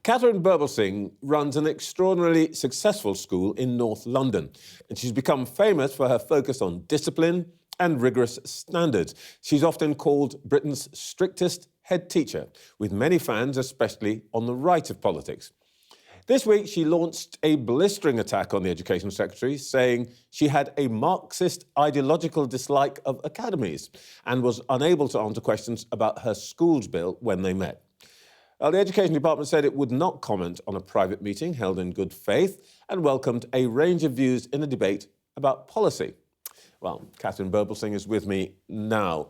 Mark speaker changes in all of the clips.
Speaker 1: Catherine Birbalsingh runs an extraordinarily successful school in North London, and she's become famous for her focus on discipline and rigorous standards. She's often called Britain's strictest head teacher, with many fans, especially on the right of politics. This week, she launched a blistering attack on the Education Secretary, saying she had a Marxist ideological dislike of academies and was unable to answer questions about her schools bill when they met. Well, the Education Department said it would not comment on a private meeting held in good faith and welcomed a range of views in a debate about policy. Well, Catherine Birbalsingh is with me now.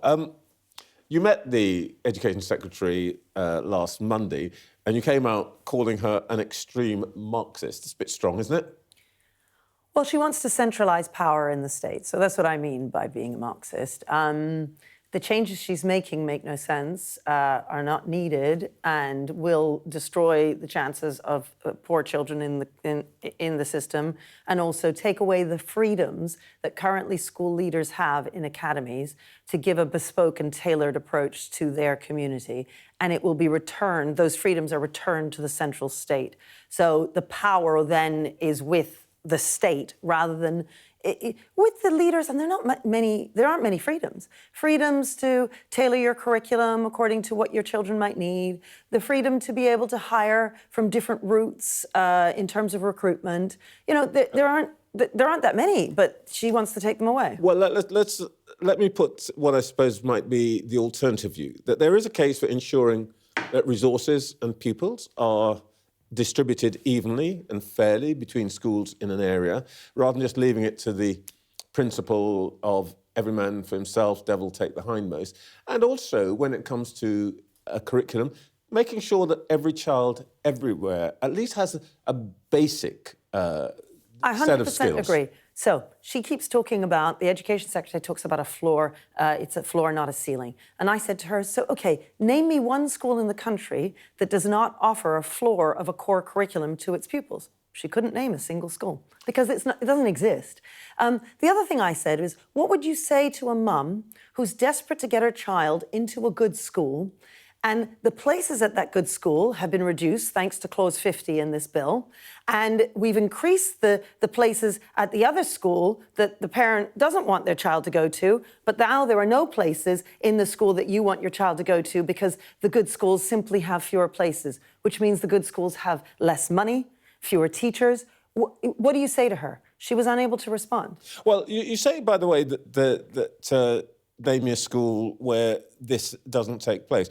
Speaker 1: You met the Education Secretary last Monday, and you came out calling her an extreme Marxist. It's a bit strong, isn't it?
Speaker 2: Well, she wants to centralise power in the state, so that's what I mean by being a Marxist. The changes she's making make no sense, are not needed, and will destroy the chances of poor children in the system, and also take away the freedoms that currently school leaders have in academies to give a bespoke and tailored approach to their community. And it will be returned, those freedoms are returned to the central state. So the power then is with the state rather than with the leaders, and there aren't many freedoms. Freedoms to tailor your curriculum according to what your children might need, the freedom to be able to hire from different routes in terms of recruitment. You know, there aren't that many, but she wants to take them away.
Speaker 1: Well, let me put what I suppose might be the alternative view, that there is a case for ensuring that resources and pupils are distributed evenly and fairly between schools in an area, rather than just leaving it to the principle of every man for himself, devil take the hindmost. And also, when it comes to a curriculum, making sure that every child everywhere at least has a basic set of skills.
Speaker 2: I 100% agree. So she keeps talking about, the Education Secretary talks about a floor, it's a floor, not a ceiling. And I said to her, so, okay, name me one school in the country that does not offer a floor of a core curriculum to its pupils. She couldn't name a single school because it doesn't exist. The other thing I said is, what would you say to a mum who's desperate to get her child into a good school, and the places at that good school have been reduced thanks to Clause 50 in this bill, and we've increased the places at the other school that the parent doesn't want their child to go to, but now there are no places in the school that you want your child to go to because the good schools simply have fewer places, which means the good schools have less money, fewer teachers. What do you say to her? She was unable to respond.
Speaker 1: Well, you say, by the way, that name me a school where this doesn't take place.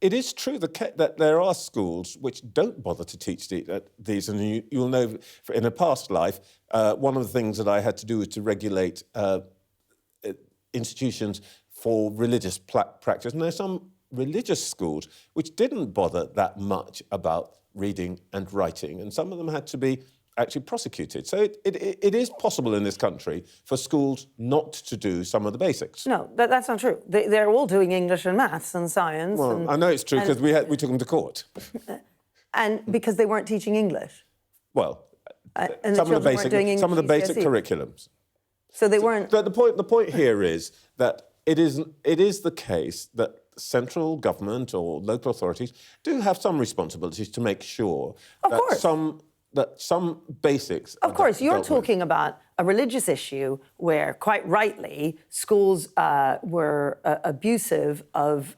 Speaker 1: It is true that there are schools which don't bother to teach these, and you'll know in a past life, one of the things that I had to do was to regulate institutions for religious practice. And there's some religious schools which didn't bother that much about reading and writing, and some of them had to be actually prosecuted. So it is possible in this country for schools not to do some of the basics.
Speaker 2: No, that's not true. They're all doing English and maths and science.
Speaker 1: Well, I know it's true because we took them to court.
Speaker 2: And because they weren't teaching English.
Speaker 1: Well,
Speaker 2: and
Speaker 1: some of the basic curriculums.
Speaker 2: So they weren't.
Speaker 1: The point here is that it is the case that central government or local authorities do have some responsibilities to make sure that some basics...
Speaker 2: Of course, you're talking about a religious issue where, quite rightly, schools were abusive of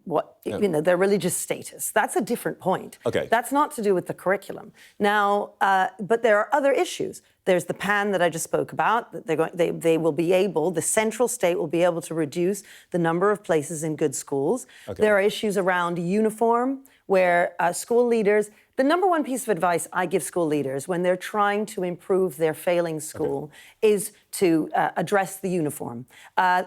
Speaker 2: what, their religious status. That's a different point.
Speaker 1: Okay.
Speaker 2: That's not to do with the curriculum. Now, but there are other issues. There's the PAN that I just spoke about. That they will be able, the central state will be able to reduce the number of places in good schools. Okay. There are issues around uniform, where school leaders... The number one piece of advice I give school leaders when they're trying to improve their failing school is to address the uniform.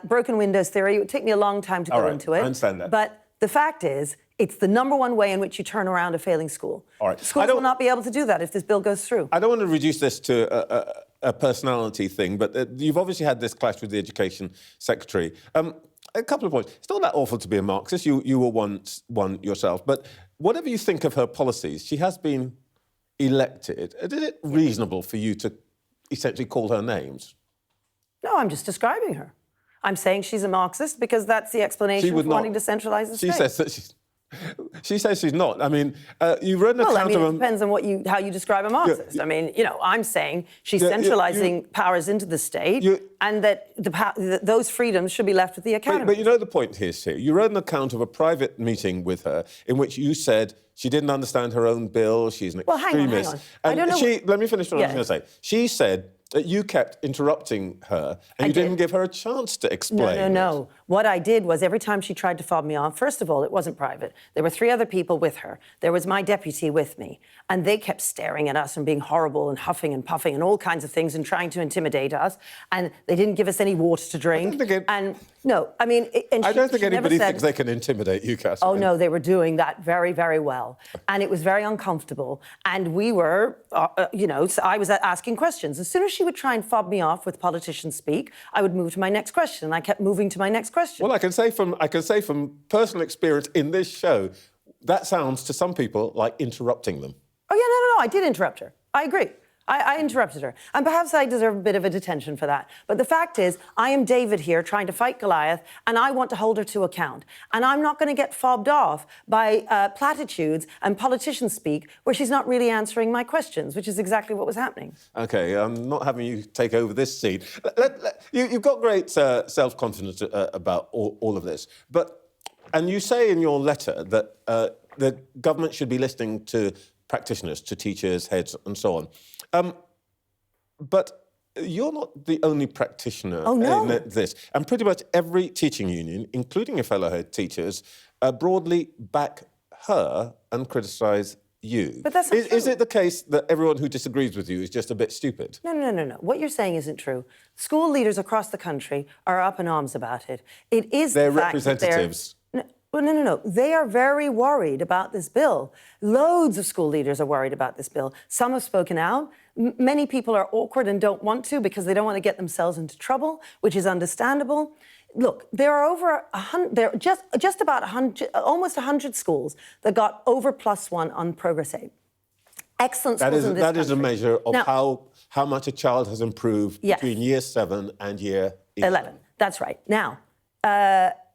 Speaker 2: Broken windows theory, it would take me a long time to go into it.
Speaker 1: I understand that.
Speaker 2: But the fact is, it's the number one way in which you turn around a failing school.
Speaker 1: All right.
Speaker 2: Schools will not be able to do that if this bill goes through.
Speaker 1: I don't want to reduce this to a personality thing, but you've obviously had this clash with the Education Secretary. A couple of points. It's not that awful to be a Marxist. You were once one yourself. But whatever you think of her policies, she has been elected. Is it reasonable for you to essentially call her names?
Speaker 2: No, I'm just describing her. I'm saying she's a Marxist because that's the explanation for wanting to centralise the state.
Speaker 1: She says that She says she's not. I mean, you read an
Speaker 2: Well, I
Speaker 1: account
Speaker 2: mean,
Speaker 1: of
Speaker 2: it depends on how you describe a Marxist. I mean, I'm saying she's centralising powers into the state, and that those freedoms should be left with the academy.
Speaker 1: But you know the point here, Sue. You read an account of a private meeting with her in which you said she didn't understand her own bill. She's an extremist.
Speaker 2: Hang on. I don't know.
Speaker 1: Let me finish what I was going to say. She said that you kept interrupting her and you didn't give her a chance to explain.
Speaker 2: No. What I did was every time she tried to fob me off, first of all, it wasn't private. There were 3 other people with her. There was my deputy with me. And they kept staring at us and being horrible and huffing and puffing and all kinds of things and trying to intimidate us. And they didn't give us any water to drink.
Speaker 1: I don't think anybody thinks they can intimidate you, Catherine.
Speaker 2: Oh, no, they were doing that very, very well. And it was very uncomfortable. And we were, so I was asking questions. As soon as she would try and fob me off with politicians speak, I would move to my next question. And I kept moving to my next question.
Speaker 1: Well, I can say from personal experience in this show, that sounds to some people like interrupting them.
Speaker 2: Oh, yeah, no, I did interrupt her. I agree. I interrupted her. And perhaps I deserve a bit of a detention for that. But the fact is, I am David here trying to fight Goliath, and I want to hold her to account. And I'm not going to get fobbed off by platitudes and politicians speak where she's not really answering my questions, which is exactly what was happening.
Speaker 1: OK, I'm not having you take over this seat. You've got great self-confidence about all of this. And you say in your letter that the government should be listening to practitioners, to teachers, heads, and so on. But you're not the only practitioner in this. And pretty much every teaching union, including your fellow head teachers, broadly back her and criticise you.
Speaker 2: But that's not true.
Speaker 1: Is it the case that everyone who disagrees with you is just a bit stupid?
Speaker 2: No. What you're saying isn't true. School leaders across the country are up in arms about it. It is
Speaker 1: They're
Speaker 2: the fact
Speaker 1: representatives.
Speaker 2: Well, no. They are very worried about this bill. Loads of school leaders are worried about this bill. Some have spoken out. Many people are awkward and don't want to because they don't want to get themselves into trouble, which is understandable. Look, there are over 100, there are just about 100, almost 100 schools that got over +1 on Progress Aid. Excellent schools in this country.
Speaker 1: That is a measure of how much a child has improved between year 7 and year 11.
Speaker 2: That's right. Now,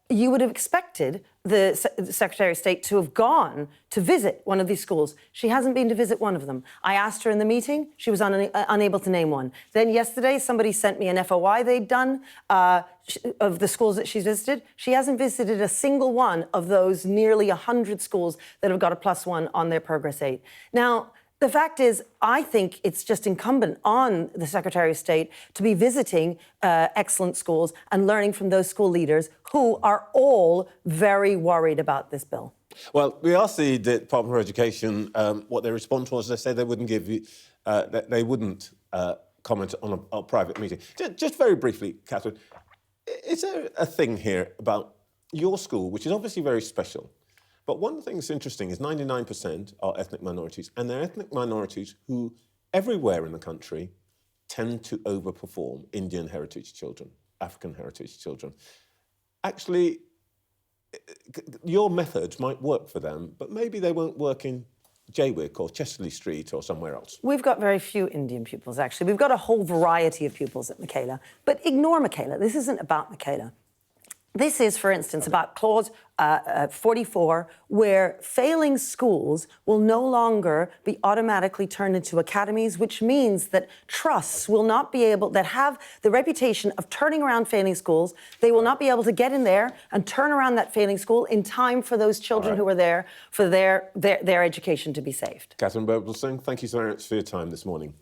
Speaker 2: you would have expected the Secretary of State to have gone to visit one of these schools. She hasn't been to visit one of them. I asked her in the meeting. She was unable to name one. Then yesterday, somebody sent me an FOI they'd done of the schools that she's visited. She hasn't visited a single one of those nearly 100 schools that have got a +1 on their Progress Aid. Now, the fact is, I think it's just incumbent on the Secretary of State to be visiting excellent schools and learning from those school leaders who are all very worried about this bill.
Speaker 1: Well, we asked the Department for Education what their response was. They said they wouldn't give you, they wouldn't comment on a private meeting. Just very briefly, Catherine, is there a thing here about your school, which is obviously very special? But one thing that's interesting is 99% are ethnic minorities, and they're ethnic minorities who, everywhere in the country, tend to overperform Indian heritage children, African heritage children. Actually, your methods might work for them, but maybe they won't work in Jaywick or Chesterley Street or somewhere else.
Speaker 2: We've got very few Indian pupils, actually. We've got a whole variety of pupils at Michaela. But ignore Michaela. This isn't about Michaela. This is, for instance, about Clause 44, where failing schools will no longer be automatically turned into academies, which means that trusts will not be able, that have the reputation of turning around failing schools, they will not be able to get in there and turn around that failing school in time for those children who are there for their education to be saved.
Speaker 1: Catherine Birbalsingh, thank you so much for your time this morning.